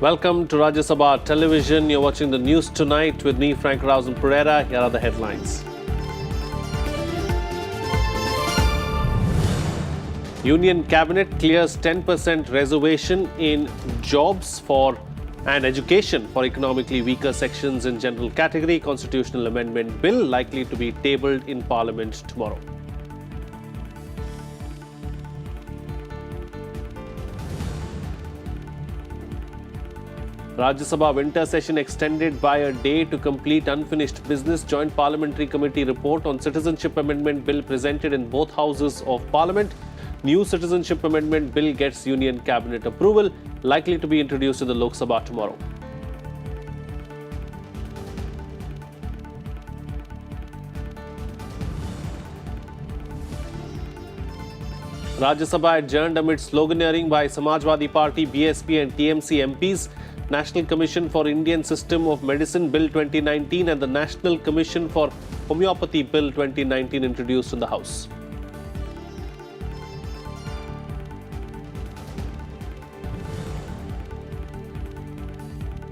Welcome to Rajya Sabha Television. You're watching the news tonight with me, Frank Rausen Pereira. Here are the headlines. Union Cabinet clears 10% reservation in jobs and education for economically weaker sections in general category. Constitutional Amendment Bill likely to be tabled in Parliament tomorrow. Rajya Sabha winter session extended by a day to complete unfinished business. Joint Parliamentary Committee report on Citizenship Amendment Bill presented in both houses of Parliament. New Citizenship Amendment Bill gets Union Cabinet approval, likely to be introduced in the Lok Sabha tomorrow. Rajya Sabha adjourned amid sloganeering by Samajwadi Party, BSP and TMC MPs. National Commission for Indian System of Medicine Bill 2019 and the National Commission for Homeopathy Bill 2019 introduced in the House.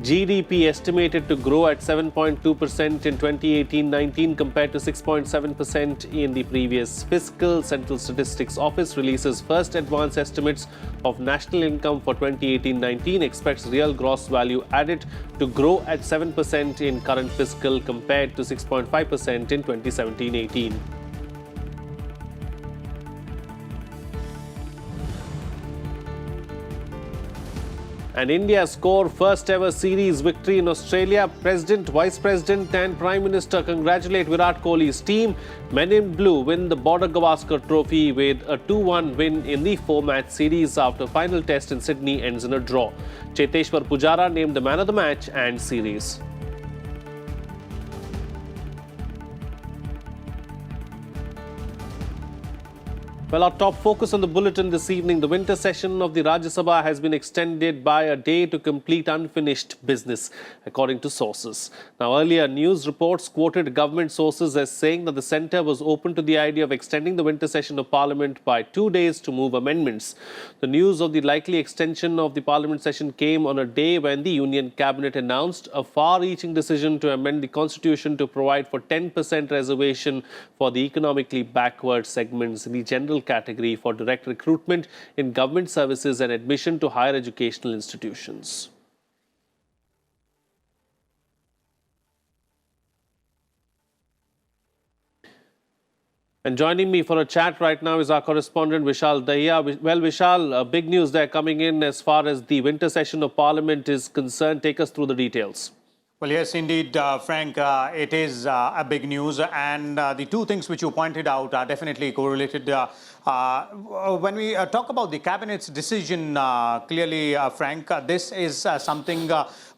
GDP estimated to grow at 7.2% in 2018-19 compared to 6.7% in the previous fiscal. Central Statistics Office releases first advance estimates of national income for 2018-19, expects real gross value added to grow at 7% in current fiscal compared to 6.5% in 2017-18. And India score first ever series victory in Australia. President, Vice President and Prime Minister congratulate Virat Kohli's team. Men in Blue win the Border Gavaskar Trophy with a 2-1 win in the 4-match series after final test in Sydney ends in a draw. Cheteshwar Pujara named the man of the match and series. Well, our top focus on the bulletin this evening, the winter session of the Rajya Sabha has been extended by a day to complete unfinished business, according to sources. Now, earlier news reports quoted government sources as saying that the centre was open to the idea of extending the winter session of Parliament by 2 days to move amendments. The news of the likely extension of the Parliament session came on a day when the Union Cabinet announced a far-reaching decision to amend the Constitution to provide for 10% reservation for the economically backward segments in the general category for direct recruitment in government services and admission to higher educational institutions. And joining me for a chat right now is our correspondent Vishal Dahiya. Well, Vishal, big news there coming in as far as the winter session of Parliament is concerned. Take us through the details. Well, yes, indeed, Frank, it is a big news. And the two things which you pointed out are definitely correlated. When we talk about the Cabinet's decision, clearly, Frank, this is something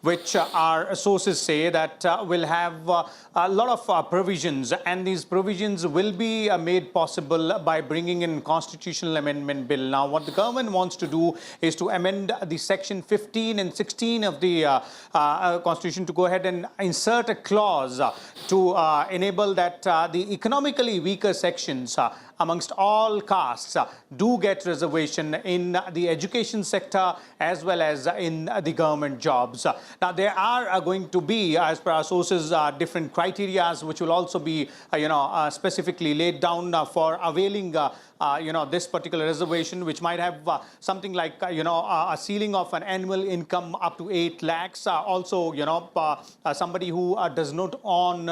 which our sources say that will have a lot of provisions, and these provisions will be made possible by bringing in Constitutional Amendment Bill. Now, what the government wants to do is to amend the section 15 and 16 of the Constitution to go ahead and insert a clause to enable that the economically weaker sections amongst all castes do get reservation in the education sector as well as in the government jobs. Now, there are going to be, as per our sources, different criteria which will also be, specifically laid down for availing this particular reservation, which might have something like, a ceiling of an annual income up to 8 lakhs. Also, somebody who does not own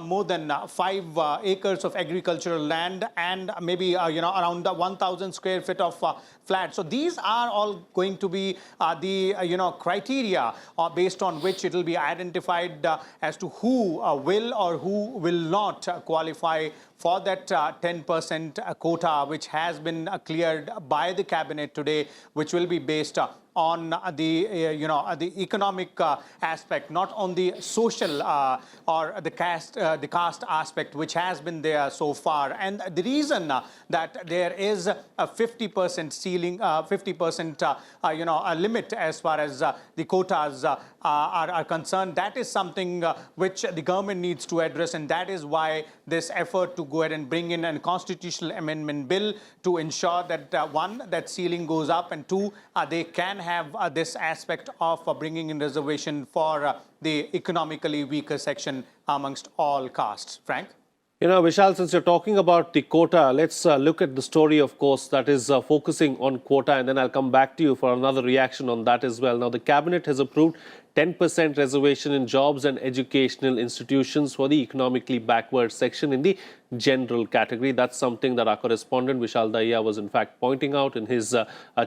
more than 5 acres of agricultural land and maybe, around 1,000 square feet of flat. So these are all going to be the, criteria based on which it will be identified as to who will or who will not qualify for that 10% quota, which has been cleared by the Cabinet today, which will be based on the the economic aspect, not on the social or the caste aspect, which has been there so far. And the reason that there is a 50% ceiling, 50% a limit as far as the quotas are concerned, that is something which the government needs to address, and that is why this effort to go ahead and bring in a constitutional amendment bill to ensure that one, that ceiling goes up, and two, they can have this aspect of bringing in reservation for the economically weaker section amongst all castes. Frank? You know, Vishal, since you're talking about the quota, let's look at the story, of course, that is focusing on quota, and then I'll come back to you for another reaction on that as well. Now, the cabinet has approved 10% reservation in jobs and educational institutions for the economically backward section in the general category. That's something that our correspondent Vishal Dahiya was in fact pointing out in his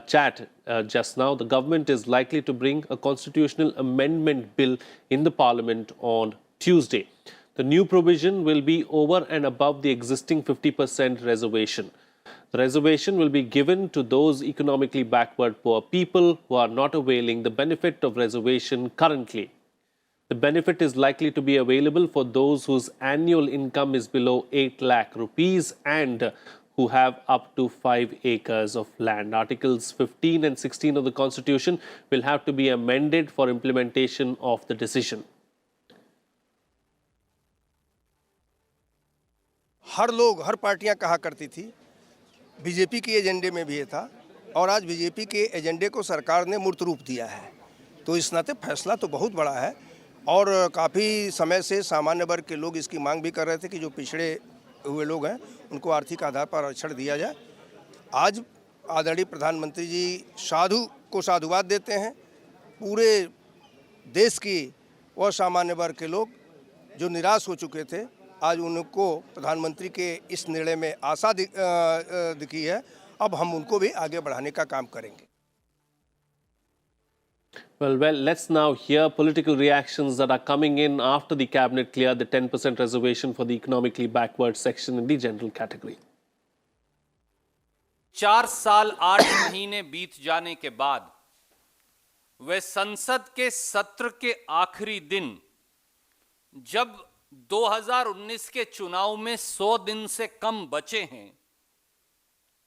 chat just now. The government is likely to bring a constitutional amendment bill in the parliament on Tuesday. The new provision will be over and above the existing 50% reservation. The reservation will be given to those economically backward poor people who are not availing the benefit of reservation currently. The benefit is likely to be available for those whose annual income is below 8 lakh rupees and who have up to 5 acres of land. Articles 15 and 16 of the Constitution will have to be amended for implementation of the decision. हर लोग, हर पार्टियां कहा करती थी, BJP के एजेंडे में भी ये था, और आज बीजेपी के एजेंडे को सरकार ने मूर्त रूप दिया है। तो इस नाते फैसला तो बहुत बड़ा है, और काफ़ी समय से सामान्य वर्ग के लोग इसकी मांग भी कर रहे थे कि जो पिछड़े हुए लोग हैं उनको आर्थिक आधार पर आरक्षण दिया जाए। आज आदरणीय प्रधानमंत्री जी साधु को साधुवाद देते हैं। पूरे देश की वह सामान्य वर्ग के लोग जो निराश हो चुके थे, आज उनको प्रधानमंत्री के इस निर्णय में आशा दिखी है। अब हम उनको भी आगे बढ़ाने का काम करेंगे। Well, let's now hear political reactions that are coming in after the cabinet cleared the 10% reservation for the economically backward section in the general category. 4 साल 8 महीने बीत जाने के बाद वे संसद के सत्र के आखिरी दिन, जब 2019 के चुनाव में 100 दिन से कम बचे हैं,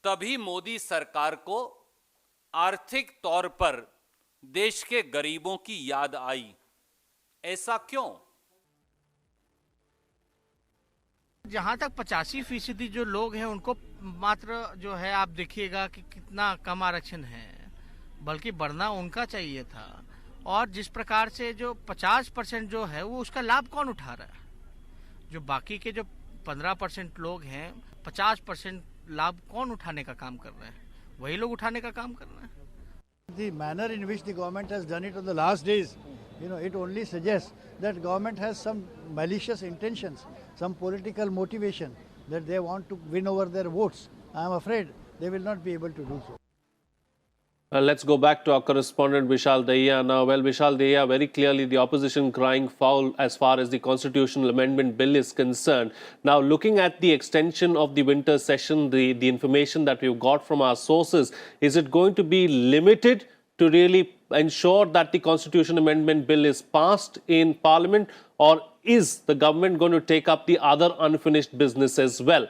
तभी मोदी सरकार को आर्थिक तौर पर देश के गरीबों की याद आई। ऐसा क्यों? जहां तक 85% जो लोग हैं उनको मात्र जो है आप देखिएगा कि कितना कम आरक्षण है, बल्कि बढ़ना उनका चाहिए था। और जिस प्रकार से जो 50% जो है वो उसका लाभ कौन उठा रहा है? जो बाकी के जो 15% लोग हैं, 50% लाभ कौन उठाने का काम कर रहे हैं? वही लोग उठाने का काम कर रहे हैं। The manner in which the government has done it on the last days, it only suggests that government has some malicious intentions, some political motivation, that they want to win over their votes. I am afraid they will not be able to do so. Let's go back to our correspondent Vishal Dahiya now. Well, Vishal Dahiya, very clearly the opposition crying foul as far as the constitutional amendment bill is concerned. Now, looking at the extension of the winter session, the information that we've got from our sources, is it going to be limited to really ensure that the constitution amendment bill is passed in Parliament, or is the government going to take up the other unfinished business as well?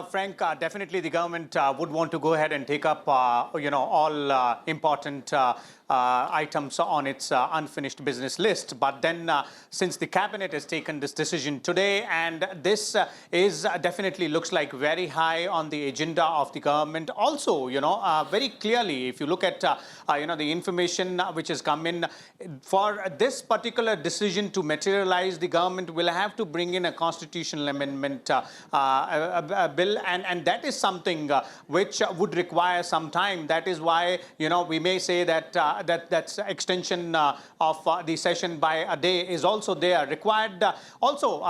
Frank, definitely the government would want to go ahead and take up, all important items on its unfinished business list. But then, since the cabinet has taken this decision today, and this is definitely looks like very high on the agenda of the government. Also, very clearly, if you look at, the information which has come in, for this particular decision to materialize, the government will have to bring in a constitutional amendment bill, and that is something which would require some time. That is why, we may say that that's extension of the session by a day is also there required. Also,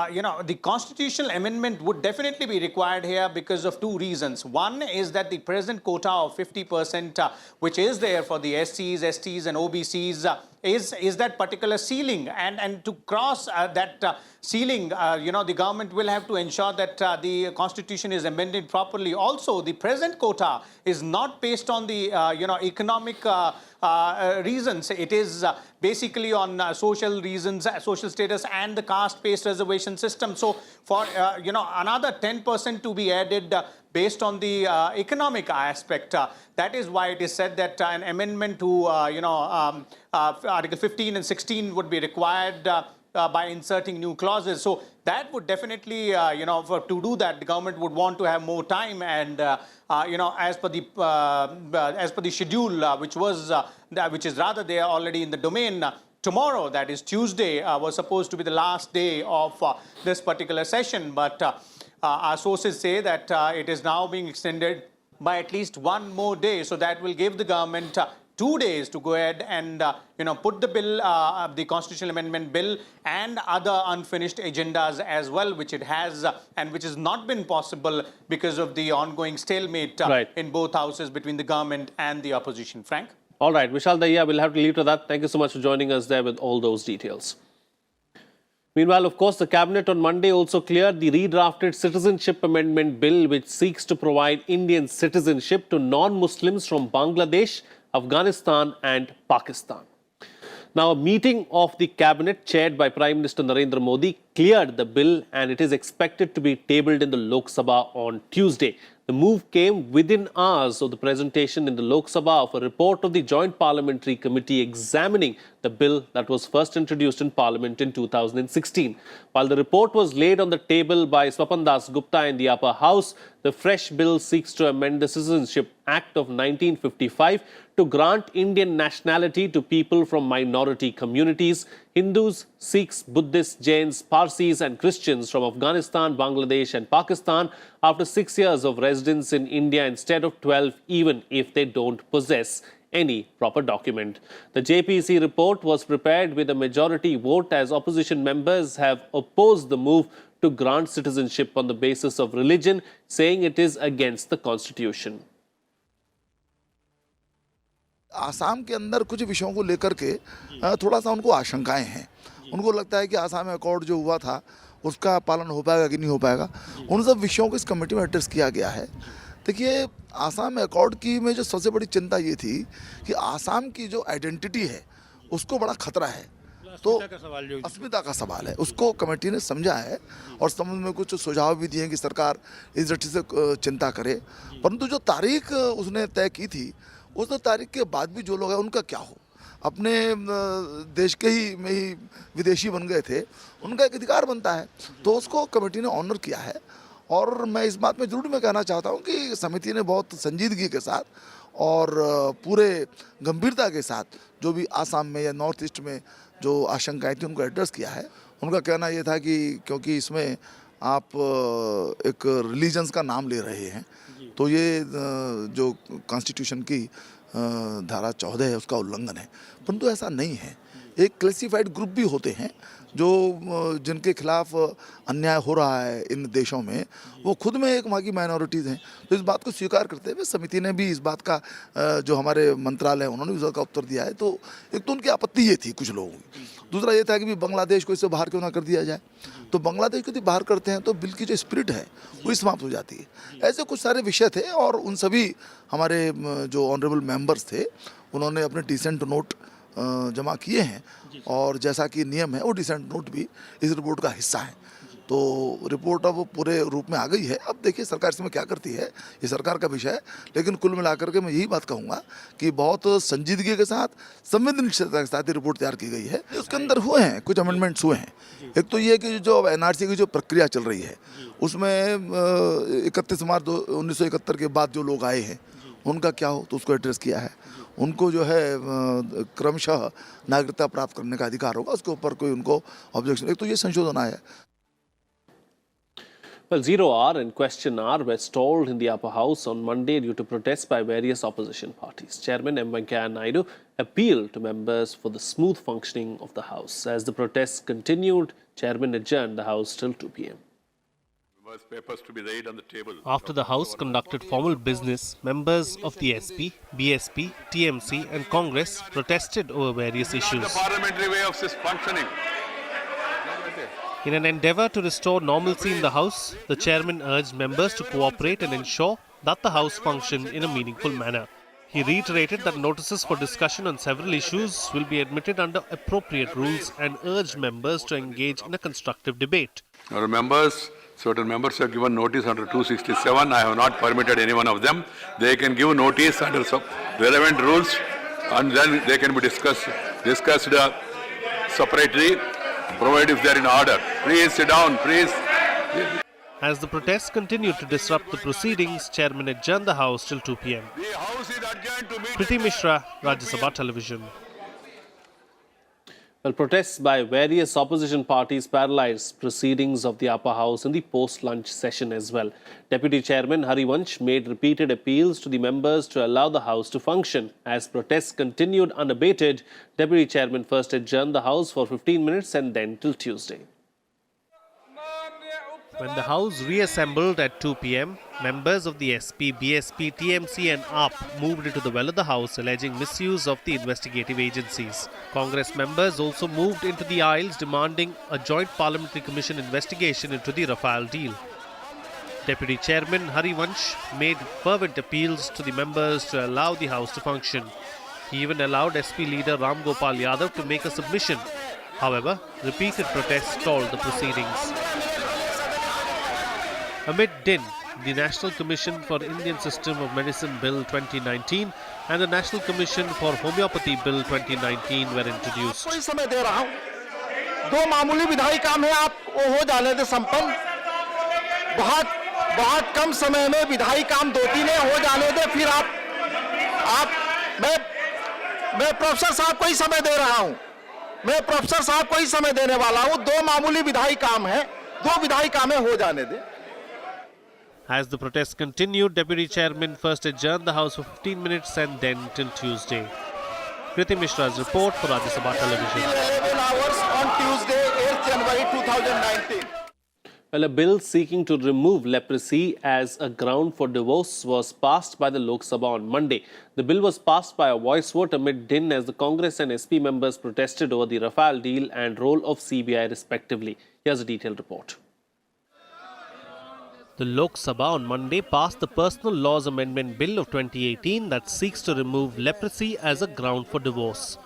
the constitutional amendment would definitely be required here because of two reasons. One is that the present quota of 50%, which is there for the SCs, STs, and OBCs, is that particular ceiling, and to cross that ceiling, the government will have to ensure that the constitution is amended properly. Also, the present quota is not based on the economic reasons. It is basically on social reasons, social status, and the caste-based reservation system. So, for another 10% to be added, based on the economic aspect. That is why it is said that an amendment to Article 15 and 16 would be required by inserting new clauses. So that would definitely, to do that, the government would want to have more time. And as per the schedule, which is rather there already in the domain. Tomorrow, that is Tuesday, was supposed to be the last day of this particular session. But our sources say that it is now being extended by at least one more day. So that will give the government 2 days to go ahead and put the bill, the constitutional amendment bill, and other unfinished agendas as well, which it has and which has not been possible because of the ongoing stalemate in both houses between the government and the opposition. Frank? All right, Vishal Dahiya, we'll have to leave to that. Thank you so much for joining us there with all those details. Meanwhile, of course, the Cabinet on Monday also cleared the redrafted Citizenship Amendment Bill, which seeks to provide Indian citizenship to non-Muslims from Bangladesh, Afghanistan and Pakistan. Now, a meeting of the Cabinet chaired by Prime Minister Narendra Modi cleared the bill, and it is expected to be tabled in the Lok Sabha on Tuesday. The move came within hours of the presentation in the Lok Sabha of a report of the Joint Parliamentary Committee examining the bill that was first introduced in Parliament in 2016. While the report was laid on the table by Swapan Das Gupta in the upper house, the fresh bill seeks to amend the Citizenship Act of 1955 to grant Indian nationality to people from minority communities, Hindus, Sikhs, Buddhists, Jains, Parsis and Christians from Afghanistan, Bangladesh and Pakistan after 6 years of residence in India instead of 12, even if they don't possess any proper document. The JPC report was prepared with a majority vote as opposition members have opposed the move to grant citizenship on the basis of religion, saying it is against the constitution. Assam के अंदर कुछ विषयों को लेकर के थोड़ा सा उनको आशंकाएं हैं। उनको लगता है कि आसाम अकॉर्ड जो हुआ था उसका पालन हो पाएगा कि नहीं हो पाएगा। उन सब विषयों को इस कमेटी में एड्रेस किया गया है। देखिए, आसाम अकॉर्ड की में जो सबसे बड़ी चिंता ये थी कि आसाम की जो आइडेंटिटी है उसको बड़ा खतरा है, तो अस्मिता का सवाल है, उसको कमेटी ने समझा है और समझ में कुछ सुझाव भी दिए कि सरकार इस दृष्टि से चिंता करे। परंतु जो तारीख उसने तय की थी, उस तारीख के बाद भी जो लोग हैं उनका क्या हो, अपने देश के ही में ही विदेशी बन गए थे, उनका एक अधिकार बनता है, तो उसको कमेटी ने ऑनर किया है। और मैं इस बात में ज़रूर मैं कहना चाहता हूँ कि समिति ने बहुत संजीदगी के साथ और पूरे गंभीरता के साथ जो भी आसाम में या नॉर्थ ईस्ट में जो आशंकाएं थी उनको एड्रेस किया है। उनका कहना ये था कि क्योंकि इसमें आप एक रिलीजन्स का नाम ले रहे हैं, तो ये जो कॉन्स्टिट्यूशन की धारा 14 है उसका उल्लंघन है। परंतु ऐसा नहीं है। एक क्लासिफाइड ग्रुप भी होते हैं जो जिनके खिलाफ अन्याय हो रहा है इन देशों में, वो खुद में एक वहाँ की माइनॉरिटीज़ हैं। तो इस बात को स्वीकार करते हुए समिति ने भी इस बात का जो हमारे मंत्रालय उन्होंने भी उसका उत्तर दिया है। तो एक तो उनकी आपत्ति ये थी कुछ लोगों की, दूसरा ये था कि भी बांग्लादेश को इससे बाहर क्यों ना कर दिया जाए। तो बांग्लादेश को यदि बाहर करते हैं तो बिल की जो स्पिरिट है वो समाप्त हो जाती है। ऐसे कुछ सारे विषय थे और उन सभी हमारे जो ऑनरेबल मेंबर्स थे उन्होंने अपने डिसेंट नोट जमा किए हैं और जैसा कि नियम है वो डिसेंट नोट भी इस रिपोर्ट का हिस्सा है। तो रिपोर्ट अब पूरे रूप में आ गई है। अब देखिए सरकार इसमें क्या करती है, ये सरकार का विषय है। लेकिन कुल मिलाकर के मैं यही बात कहूँगा कि बहुत संजीदगी के साथ, संवेदनशीलता के साथ ये रिपोर्ट तैयार की गई है। उसके अंदर हुए हैं कुछ अमेंडमेंट्स हुए हैं। एक तो ये कि जो एनआरसी की जो प्रक्रिया चल रही है उसमें 31 मार्च 1971 के बाद जो लोग आए हैं उनका क्या हो, तो उसको एड्रेस किया है। उनको जो है क्रमशः नागरिकता प्राप्त करने का अधिकार होगा, उसके ऊपर कोई उनको ऑब्जेक्शन, एक तो ये संशोधन आया है। Well, 0 hour and question hour were stalled in the upper house on Monday due to protests by various opposition parties. Chairman M. Venkaiah Naidu appealed to members for the smooth functioning of the house. As the protests continued, Chairman adjourned the house till 2 p.m. Papers to be laid on the table. After the House conducted formal business, members of the SP, BSP, TMC and Congress protested over various issues. The parliamentary way of functioning. In an endeavour to restore normalcy in the House, the chairman urged members to cooperate and ensure that the House functioned in a meaningful manner. He reiterated that notices for discussion on several issues will be admitted under appropriate rules and urged members to engage in a constructive debate. Honourable members, Certain members have given notice under 267. I have not permitted any one of them. They can give notice under some relevant rules, and then they can be discussed separately, provided if they are in order. Please sit down, please. As the protests continued to disrupt the proceedings, Chairman adjourned the House till 2 p.m. The House is adjourned to meet. Priti Mishra, Rajya Sabha Television. Well, protests by various opposition parties paralysed proceedings of the upper house in the post-lunch session as well. Deputy Chairman Harivansh made repeated appeals to the members to allow the house to function. As protests continued unabated, Deputy Chairman first adjourned the house for 15 minutes and then till Tuesday. When the House reassembled at 2 p.m., members of the SP, BSP, TMC and AAP moved into the well of the House alleging misuse of the investigative agencies. Congress members also moved into the aisles demanding a joint parliamentary commission investigation into the Rafale deal. Deputy Chairman Harivansh made fervent appeals to the members to allow the House to function. He even allowed SP leader Ram Gopal Yadav to make a submission. However, repeated protests stalled the proceedings. Amid din, the National Commission for Indian System of Medicine Bill 2019 and the National Commission for Homeopathy Bill 2019 were introduced. कोई समय दे रहा हूं, दो मामूली विधायी काम है, आप वो हो जाने दे संपन्न. बहुत कम समय में विधायी काम 2-3 हो जाने दे, फिर मैं प्रोफेसर साहब को ही समय दे रहा हूं. मैं प्रोफेसर साहब को ही समय देने वाला हूं. दो मामूली विधायी काम है, दो विधायी कामें हो जाने दे. As the protests continued, Deputy Chairman first adjourned the House for 15 minutes and then till Tuesday. Priti Mishra's report for Rajya Sabha Television. 11 hours on Tuesday, 8th January 2019. Well, a bill seeking to remove leprosy as a ground for divorce was passed by the Lok Sabha on Monday. The bill was passed by a voice vote amid din as the Congress and SP members protested over the Rafale deal and role of CBI respectively. Here's a detailed report. The Lok Sabha on Monday passed the Personal Laws Amendment Bill of 2018 that seeks to remove leprosy as a ground for divorce.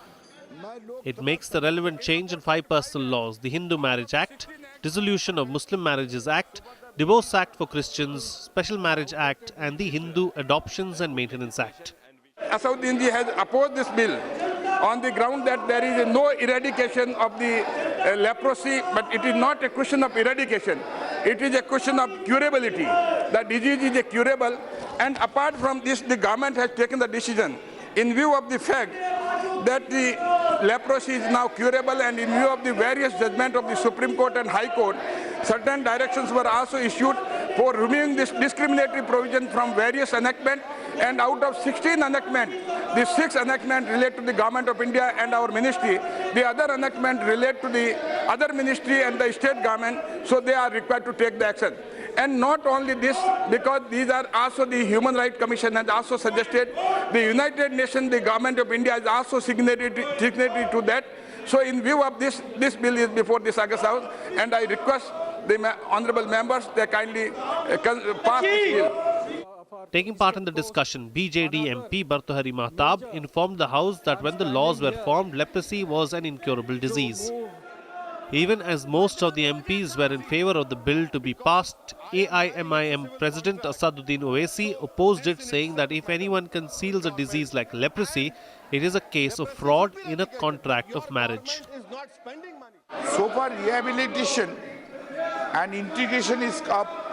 It makes the relevant change in 5 personal laws: the Hindu Marriage Act, Dissolution of Muslim Marriages Act, Divorce Act for Christians, Special Marriage Act and the Hindu Adoptions and Maintenance Act. Asauddin ji has opposed this bill on the ground that there is no eradication of the leprosy, but it is not a question of eradication. It is a question of curability. The disease is curable, and apart from this, the government has taken the decision in view of the fact that the leprosy is now curable, and in view of the various judgments of the Supreme Court and High Court, certain directions were also issued for removing this discriminatory provision from various enactments. And out of 16 enactments, the 6 enactments relate to the Government of India and our ministry. The other enactments relate to the other ministry and the state government, so they are required to take the action. And not only this, because these are also the Human Rights Commission has also suggested, the United Nations, the Government of India is also signatory to that. So in view of this, this bill is before this August House, and I request the honourable members they kindly pass this bill. Taking part in the discussion, BJD MP Bhartahari Mahtab informed the House that when the laws were formed, leprosy was an incurable disease. Even as most of the MPs were in favour of the bill to be passed, AIMIM President Asaduddin Owaisi opposed it, saying that if anyone conceals a disease like leprosy, it is a case of fraud in a contract of marriage. So far, rehabilitation and integration is up.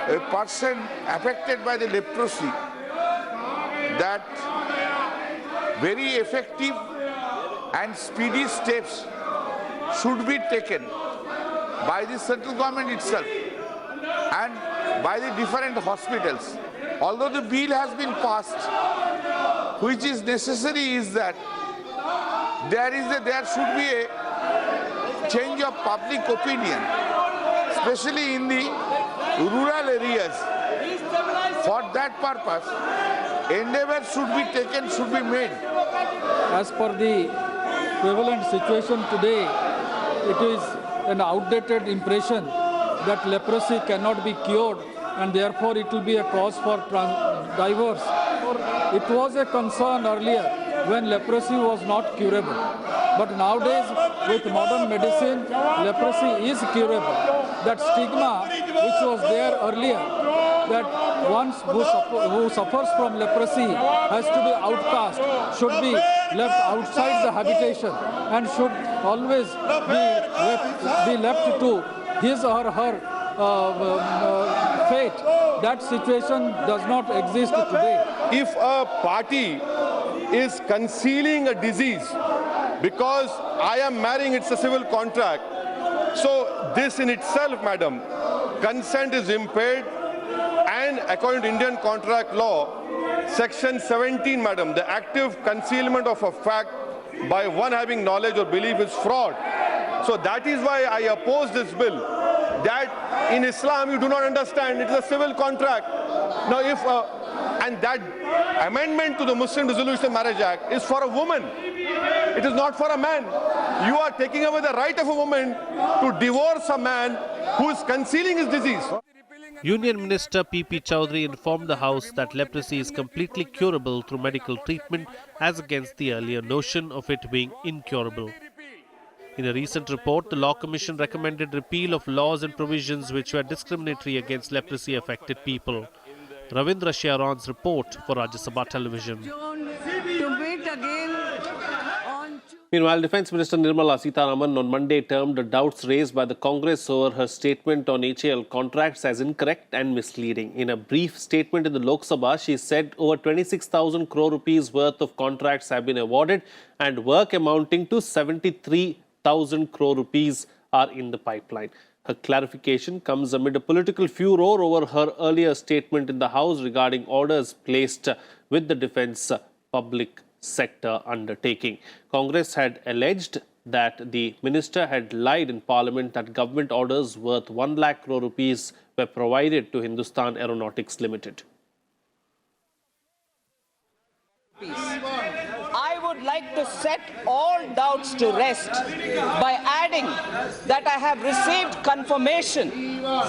A person affected by the leprosy, that very effective and speedy steps should be taken by the central government itself and by the different hospitals. Although the bill has been passed, which is necessary is that there should be a change of public opinion, especially in the rural areas. For that purpose, endeavors should be taken, should be made. As per the prevalent situation today, it is an outdated impression that leprosy cannot be cured and therefore it will be a cause for divorce. It was a concern earlier when leprosy was not curable. But nowadays, with modern medicine, leprosy is curable. that stigma which was there earlier, that one who suffers from leprosy has to be outcast, should be left outside the habitation and should always be left to his or her fate. That situation does not exist today. If a party is concealing a disease because I am marrying, it's a civil contract. So this in itself, madam, consent is impaired, and according to Indian contract law, section 17, madam, the active concealment of a fact by one having knowledge or belief is fraud. So that is why I oppose this bill. That in Islam you do not understand, it is a civil contract. Now if and that amendment to the Muslim Dissolution Marriage Act is for a woman. It is not for a man. You are taking away the right of a woman to divorce a man who is concealing his disease. Union Minister P.P. Chowdhury informed the House that leprosy is completely curable through medical treatment, as against the earlier notion of it being incurable. In a recent report, the Law Commission recommended repeal of laws and provisions which were discriminatory against leprosy-affected people. Ravindra Sharon's report for Rajya Sabha Television. Meanwhile, Defence Minister Nirmala Sitharaman on Monday termed the doubts raised by the Congress over her statement on HAL contracts as incorrect and misleading. In a brief statement in the Lok Sabha, she said over 26,000 crore rupees worth of contracts have been awarded and work amounting to 73,000 crore rupees are in the pipeline. Her clarification comes amid a political furor over her earlier statement in the House regarding orders placed with the defence public sector undertaking. Congress had alleged that the minister had lied in Parliament that government orders worth 1 lakh crore rupees were provided to Hindustan Aeronautics Limited. I would like to set all doubts to rest by adding that I have received confirmation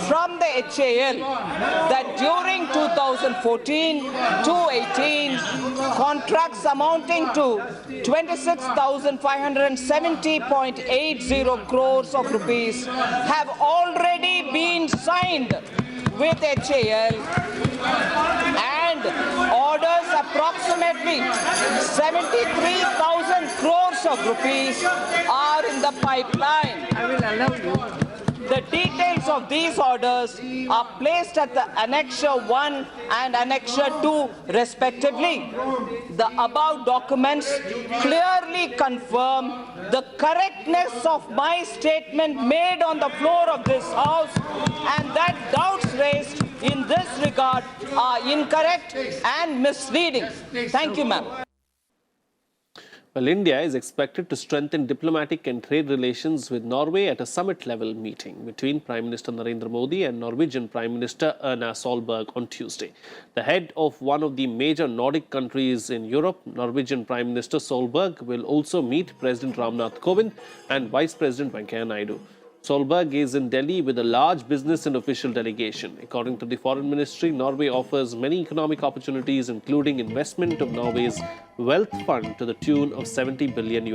from the HAL that during 2014-18, contracts amounting to 26,570.80 crores of rupees have already been signed with HAL, and orders approximately 73,000 crores of rupees are in the pipeline. I will allow you. The details of these orders are placed at the Annexure 1 and Annexure 2 respectively. The above documents clearly confirm the correctness of my statement made on the floor of this House, and that doubts raised in this regard are incorrect and misleading. Thank you, ma'am. Well, India is expected to strengthen diplomatic and trade relations with Norway at a summit-level meeting between Prime Minister Narendra Modi and Norwegian Prime Minister Erna Solberg on Tuesday. The head of one of the major Nordic countries in Europe, Norwegian Prime Minister Solberg, will also meet President Ramnath Kovind and Vice President Venkaiah Naidu. Solberg is in Delhi with a large business and official delegation. According to the Foreign Ministry, Norway offers many economic opportunities, including investment of Norway's wealth fund to the tune of $70 billion.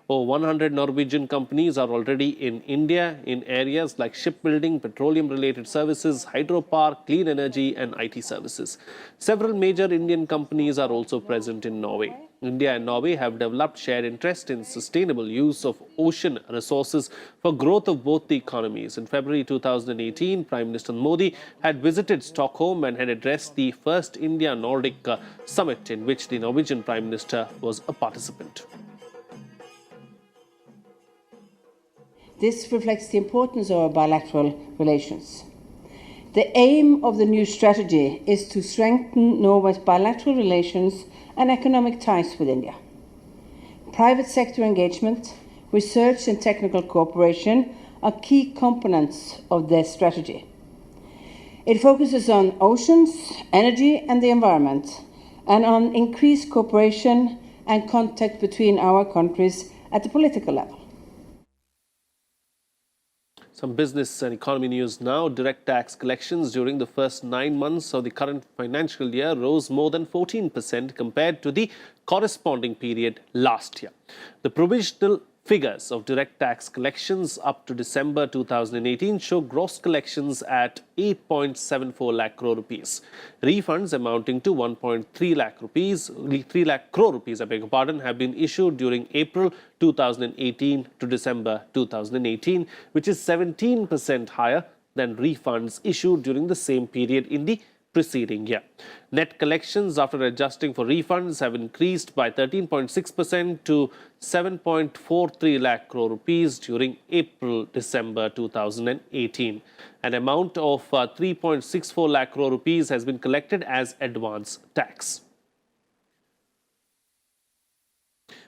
Over 100 Norwegian companies are already in India in areas like shipbuilding, petroleum-related services, hydropower, clean energy and IT services. Several major Indian companies are also present in Norway. India and Norway have developed shared interest in sustainable use of ocean resources for growth of both the economies. In February 2018, Prime Minister Modi had visited Stockholm and had addressed the first India-Nordic summit in which the Norwegian Prime Minister was a participant. This reflects the importance of our bilateral relations. The aim of the new strategy is to strengthen Norway's bilateral relations and economic ties with India. Private sector engagement, research and technical cooperation are key components of this strategy. It focuses on oceans, energy and the environment, and on increased cooperation and contact between our countries at the political level. Some business and economy news now. Direct tax collections during the first 9 months of the current financial year rose more than 14% compared to the corresponding period last year. The provisional Figures of direct tax collections up to December 2018 show gross collections at 8.74 lakh crore rupees. Refunds amounting to 1.3 lakh rupees, 3 lakh crore rupees, I beg your pardon, have been issued during April 2018 to December 2018, which is 17% higher than refunds issued during the same period in the preceding year. Net collections after adjusting for refunds have increased by 13.6% to 7.43 lakh crore rupees during April-December 2018. An amount of 3.64 lakh crore rupees has been collected as advance tax.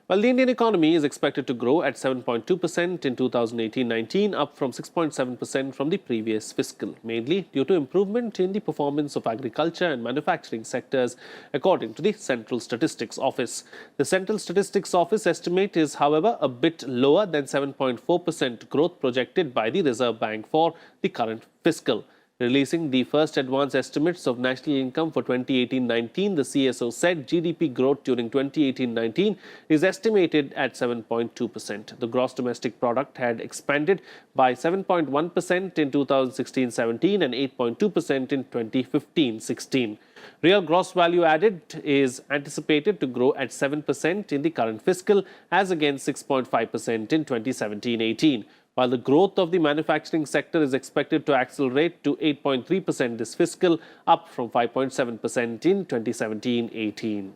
Well, the Indian economy is expected to grow at 7.2% in 2018-19, up from 6.7% from the previous fiscal, mainly due to improvement in the performance of agriculture and manufacturing sectors, according to the Central Statistics Office. The Central Statistics Office estimate is, however, a bit lower than 7.4% growth projected by the Reserve Bank for the current fiscal. Releasing the first advance estimates of national income for 2018-19, the CSO said GDP growth during 2018-19 is estimated at 7.2%. The gross domestic product had expanded by 7.1% in 2016-17 and 8.2% in 2015-16. Real gross value added is anticipated to grow at 7% in the current fiscal, as against 6.5% in 2017-18. While the growth of the manufacturing sector is expected to accelerate to 8.3% this fiscal, up from 5.7% in 2017-18.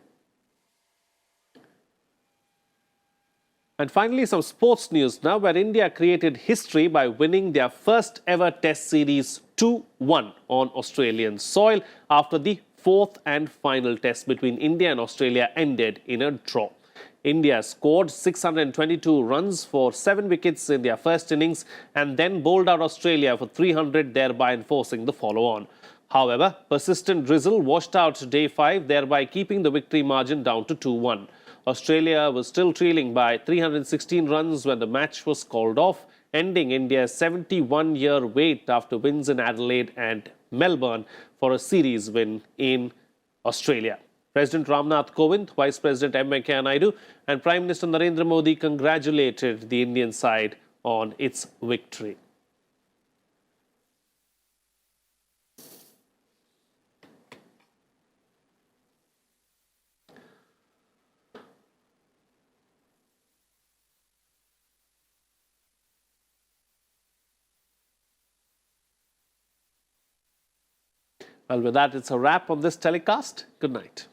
And finally, some sports news now, where India created history by winning their first ever Test series 2-1 on Australian soil after the fourth and final test between India and Australia ended in a draw. India scored 622 runs for 7 wickets in their first innings and then bowled out Australia for 300, thereby enforcing the follow-on. However, persistent drizzle washed out day 5, thereby keeping the victory margin down to 2-1. Australia was still trailing by 316 runs when the match was called off, ending India's 71-year wait after wins in Adelaide and Melbourne for a series win in Australia. President Ramnath Kovind, Vice President M. Venkaiah Naidu and Prime Minister Narendra Modi congratulated the Indian side on its victory. Well, with that, it's a wrap on this telecast. Good night.